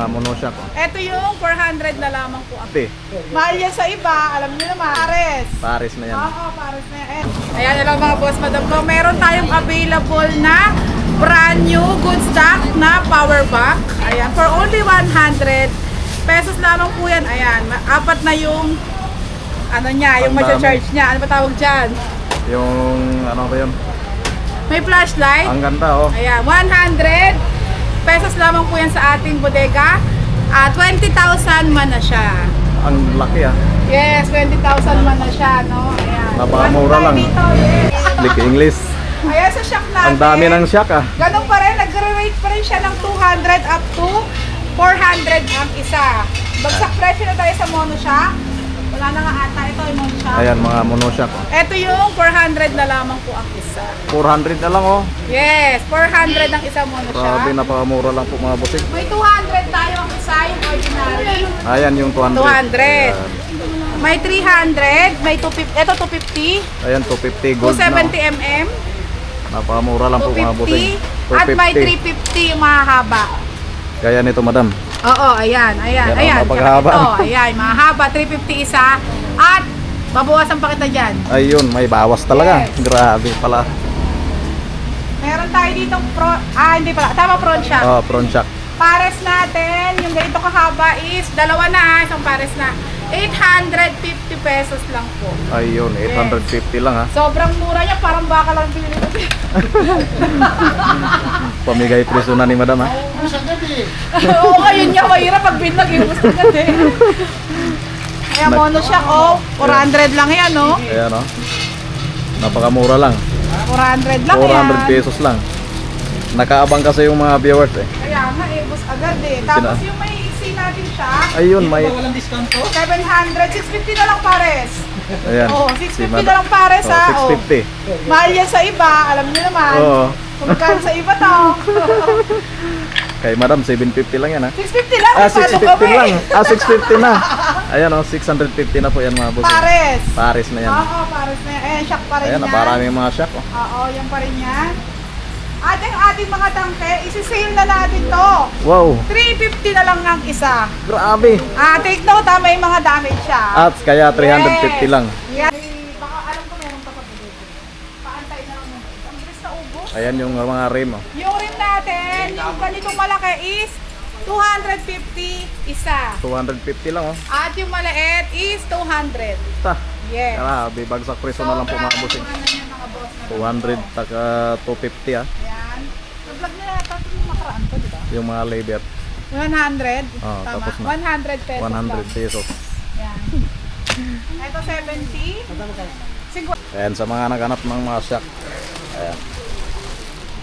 monoshock. Ito yung 400 na lamang po. Ate, Mahal yan sa iba, alam niyo naman. Pares. Paris na yan. Oo, pares na yan. Ayan na lang mga boss, madam ko. Meron tayong available na brand new good stock na power bank. Ayan, for only 100 pesos lamang po yan. Ayan, apat na yung ano niya, yung Ang dami. charge niya. Ano ba tawag dyan? Yung ano ba yun? May flashlight. Ang ganda oh. Ayan, 100 pesos lamang po yan sa ating bodega. 20,000 man na siya. Ang laki ah. Yes, 20,000 man na siya, no? Ayan. Napakamura lang. Dito, yes. Click English. Ayan sa shop natin. Ang dami ng shock ah. Ganun pa rin, nagre-rate pa rin siya ng 200 up to 400 ang isa. Bagsak presyo na tayo sa mono siya. Wala na nga ata ito yung mono siya. Ayan mga monoshock oh. Ito yung 400 na lamang po ang isa. 400 na lang oh. Yes, 400 ang isa mono siya. Grabe, napakamura lang po mga busing. May 200 tayo ang isa, yung ordinary. Ayan yung 200. 200. Ayan. May 300, may 250, ito 250, Ayan 250 gold na. 270 mm, Napakamura lang po mga busing. 250, at may 350 yung mahaba. Gaya nito madam. Oo, ayan. Yan, Ayan, mapaghaba. ito, ayan, mahaba, 350 isa, at babawasan pa kita dyan. Ayun, may bawas talaga. Yes. Grabe pala. Meron tayo ditong hindi pala, tama prawn siya. Oh, prawn shock. Pares natin, yung ganito kahaba is, dalawa na isang pares na. 850 pesos lang po. Ayun, 850 lang ha. Sobrang mura niya, parang baka lang pinili ko. Pamigay presyo na ni madam ha. Oo, ayun niya, mahirap pag binag, yung gusto ka din. Kaya mono siya, 400 lang yan, no? Ayan oh. Napakamura lang. 400 lang 400 yan. pesos lang. Nakaabang kasi yung mga viewers eh. Kaya nga, bus agad eh. Tapos yung may AC natin siya, Ayun, may 700, 650 na lang pares. ayan. Oo, 650 na lang pares ha. Oh. 650. Mahal yan sa iba, alam niyo naman. Oo. Kung magkano sa iba to. Kay madam 750 lang yan ha. 650 lang, Ah, paano 650 kami? lang. Ah, 650 na. Ayan oh, 650 na po yan mga boss. Pares. Pares na yan. Oo, pares na yan. Ayan, shock pa rin Ayan, yan. naparami mga shock oh. Oo, yan pa rin yan. At ang ating mga tangke, isi-sale na natin to. Wow, 350 na lang ang isa. grabe. Take note ha, may mga damage siya. At kaya 350 lang. Yan. Baka alam ko meron pa pag-ibig. Paantay na lang. Ang bilis na ubos. Ayan yung mga rim oh. Yung rim natin, yung ganitong malaki is 250 isa. 250 lang oh. At yung maliit is 200. Ta. Yes. Grabe, bagsak presyo na lang po mga bossing. mura na yan, mga boss. 200 taka 250 ah. Yan. Nag-vlog na yata ito yung makaraan to, di ba? Yung mga labor. 100. Oh, Tama. tapos na. 100 pesos 100 lang. pesos. Yan. Ito 70. 50. Ayan, sa mga naghanap ng mga shock. Ayan.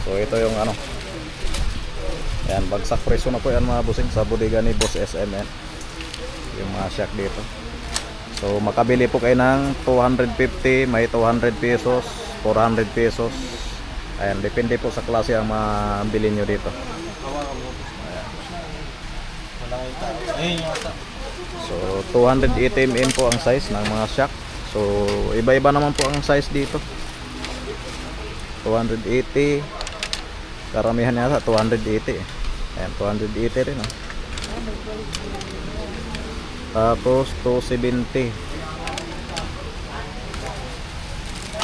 So ito yung ano. Ayan, bagsak presyo na po yan mga bossing sa bodega ni Boss SMN. Yung mga shock dito. So makabili po kayo ng 250, may 200 pesos, 400 pesos. Ayan, depende po sa klase ang mabili nyo dito. Ayan. So 280 mm po ang size ng mga shock. So iba-iba naman po ang size dito. 280, karamihan yata 280 eh. Ayan, 280 rin oh. Tapos 270.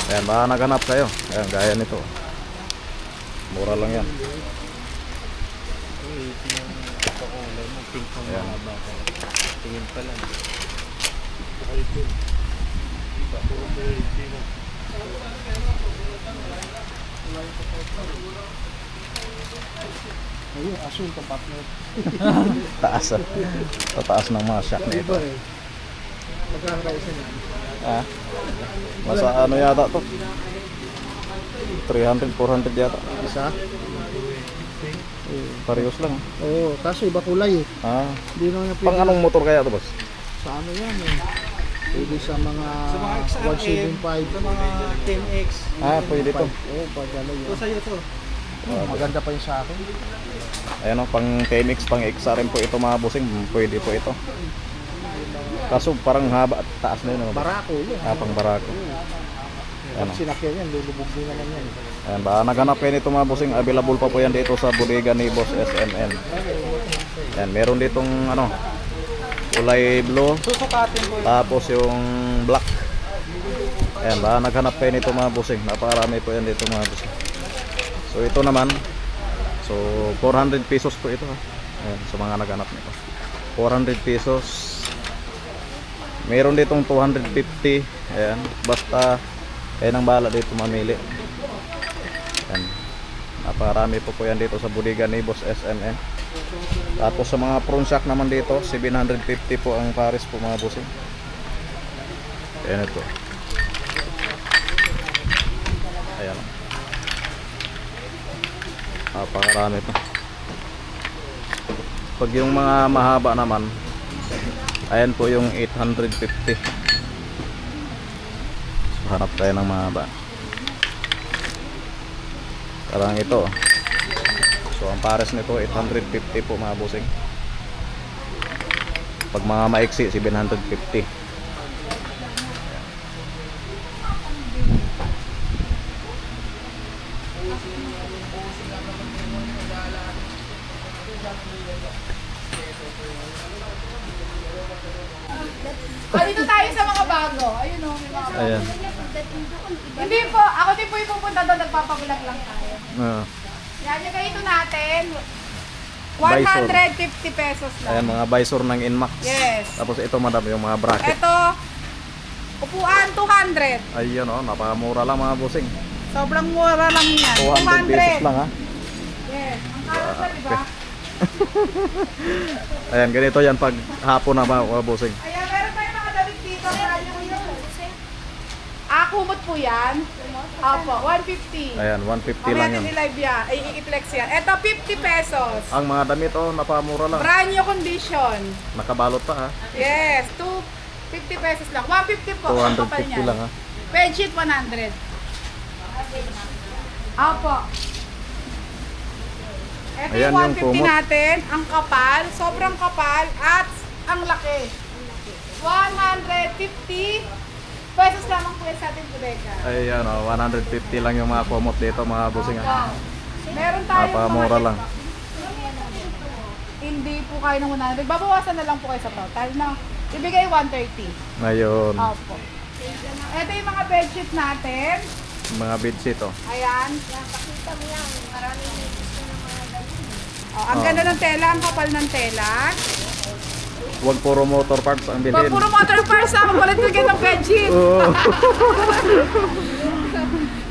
Ayan, baka naghanap kayo. Ayan, gaya nito. Mura lang yan. Ayan. Tingin pa lang. Ayun, aso yung partner. Taas ah. Tataas ng mga shock na ito. Magkano kayo isa niya? Ah. Masa ano yata to? 300, 400 yata. Isa? Parehos lang. Oo, kaso iba kulay eh. Ah. Hindi naman yung Pang anong motor kaya to, boss? sa ano yan eh. Pwede sa mga 175. Sa mga 10X. Ah, pwede to. Oo, pagdala Ito yan. sa'yo to. Maganda pa yung sa akin. Ayan o, pang TMX, pang XRM po ito mga busing. Pwede po ito. Kaso parang haba at taas na yun. Ano? Barako yun. Ah, pang barako. Pag Ano? sinakyan yan, lulubog din naman yan. Ayan, baka naghanap kayo nito mga busing. Available pa po yan dito sa bodega ni Boss SMN. Yan, meron ditong ano, kulay blue, Susukatin ko yun. tapos yung black. Ayan, baka naghanap kayo nito mga bossing. Napakarami po yan dito mga bossing. So ito naman, so 400 pesos po ito ha. Ayan, sa mga naghanap nito. 400 pesos. Meron ditong 250. Ayan, basta kayo nang bahala dito mamili. Ayan. Napakarami po yan dito sa bodega ni Boss SMN. Tapos sa mga prawn shack naman dito, 750 po ang pares po mga bossing. Ayan ito. Ayan. Napakarami po. Pag yung mga mahaba naman, ayan po yung 850. So, hanap tayo ng mahaba. Parang ito. So ang pares nito 850 po mga bossing. Pag mga maiksi 750. Dito tayo sa mga bago. Ayun o, may mga bago. Ayan. Hindi po, ako din po yung pupunta doon, nagpapabulag lang tayo. Ah, Yan yung ganito natin. Visor. 150 pesos ayan lang. mga visor ng Inmax. Yes. Tapos ito madam yung mga bracket. Ito, upuan 200. Ayun oh, napakamura lang mga bossing. Sobrang mura lang yan. 200 pesos lang ha. Yes. Ang kalat na, di ba? Ayan, ganito yan pag hapon na mga bossing. Ayan, meron tayong mga damit dito. Kumot po yan. Opo, 150. Ayan, 150 Mamaya lang yun. din live yan. Ay, i-flex yan. Ito, 50 pesos. Ang mga damit oh, napamura lang. Brand new condition. Nakabalot pa ha. Yes, 250 pesos lang. 150 po. Ang kapal 250 niyan. lang ha. Bedsheet 100. Opo. Ito Ayan, yung yung 150 kumot. natin. Ang kapal, sobrang kapal at ang laki. 150 pesos lamang po yan sa ating bodega. Ayan oh, 150 lang yung mga komot dito mga bossing ha. Meron tayong Napamura mga- lang. Hindi po kayo ng 100. Babawasan na lang po kayo sa total na. Ibigay 130. Ngayon, Opo. Ito yung mga bedsheet natin. mga bedsheet oh. Ayan. Pakita mo yan. Maraming gusto ng mga ganun. Oh, ang ganda ng tela, ang kapal ng tela. Huwag puro motor parts ang Pag bilhin. puro motor parts ha, magpalit kayo ng bedsheet. Oo.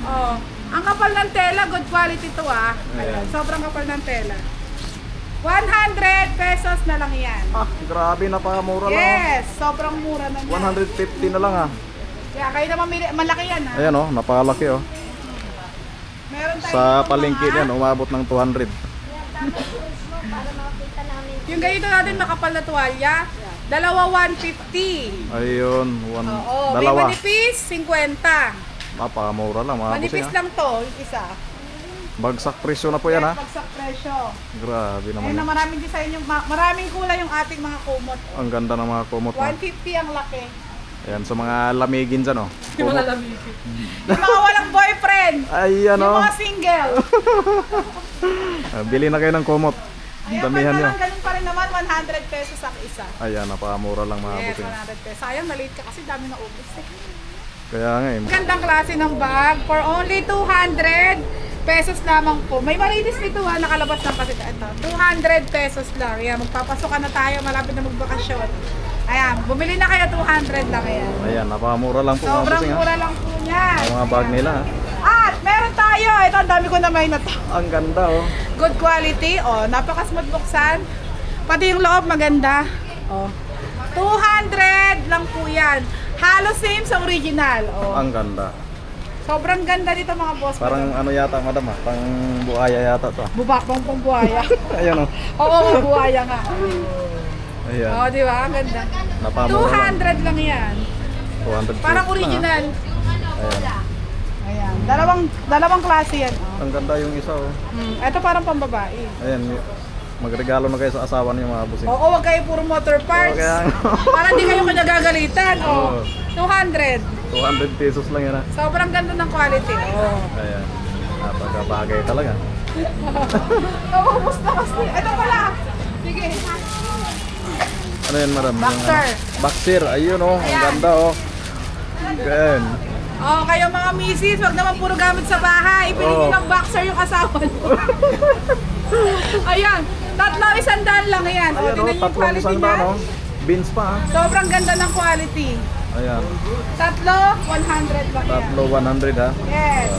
Oh, ang kapal ng tela, good quality to ah. Ayan, Ayan. sobrang kapal ng tela. 100 pesos na lang yan. Ah, grabe, napakamura lang. Yes, sobrang mura na yan. 150 na lang ah. Kaya kayo na mamili, malaki yan ha. Ayan oh, napakalaki oh. Meron tayo Sa ditong palengke mga- yan, umabot ng 200. Para makita namin. Yung ganito natin makapal na tuwalya, dalawa 150. Ayun, Oo, may dalawa. manipis, 50. Napakamura lang mga Manipis bossing ah. lang to, yung isa. Bagsak presyo na po yan ha. Pagsak presyo. Grabe naman Ayun na yan. maraming design yung, maraming kulay yung ating mga kumot. Ang ganda ng mga kumot ha. 150 ang laki. Ayan, sa mga lamigin dyan oh. Yung mga walang boyfriend. Ayan Yung oh. mga single. Bili na kayo ng kumot. Ayan, Damihan nyo. ganun pa rin naman, 100 pesos ang isa. Ayan, napakamura lang mga Yes, bossing. 100 pesos. Sayang, na-late ka kasi dami na ubos eh. Kaya nga eh. Gandang klase ng bag for only 200 pesos lamang po. May marinis dito ha, nakalabas lang kasi ito. 200 pesos lang. Ayan, magpapasok na tayo, malapit na magbakasyon. Ayan, bumili na kayo 200 lang yan. Ayan, napakamura lang po mga Sobrang bossing ha. mura lang po niyan. Ang mga bag nila ha. At meron tayo, ito ang dami ko na may na to. Ang ganda oh. Good quality, oh, napaka-smooth buksan. Pati yung loob maganda. Oh. 200 lang po yan. Halos same sa original. Oh. Ang ganda. Sobrang ganda dito mga boss. Parang ano yata madam ah. Pang buhaya yata to ah. Bubakbang pong buhaya. Ayan oh. Oo, buhaya nga. Ayan. Oo, di ba? Ang ganda. Napamura lang. 200 lang yan. 200 Parang pesos lang, original. ah. Ayan. Ayan. Dalawang klase yan. Oh. Ang ganda yung isa oh. Ito parang pambabae. Ayan. Magregalo na kayo sa asawa niyo mga bossing. Oo, wag kayo puro motor parts. Kaya Para hindi kayo kinagagalitan. Oh. Oo. 200. 200 pesos lang yan ah. Sobrang ganda ng quality. Oh. Ayan. Napakabagay talaga. Naubos na kasi. Ito pala. Sige sige. Ano yan, madam? Yung, Boxer. Boxer. Ayun, oh. Ang Ayan. ganda, oh. Ganyan. Oh, kayo mga misis, wag naman puro gamit sa bahay. Ibili niyo Oo. ng boxer yung asawa niyo. Ayan, tatlo 100 lang yan. O, Ayan, oh. tingnan niyo yung Tatlong quality isang niya. daan, oh. Beans pa, ah. Sobrang ganda ng quality. Ayan. Tatlo, 100 lang yan. Tatlo, 100, ha. Yes.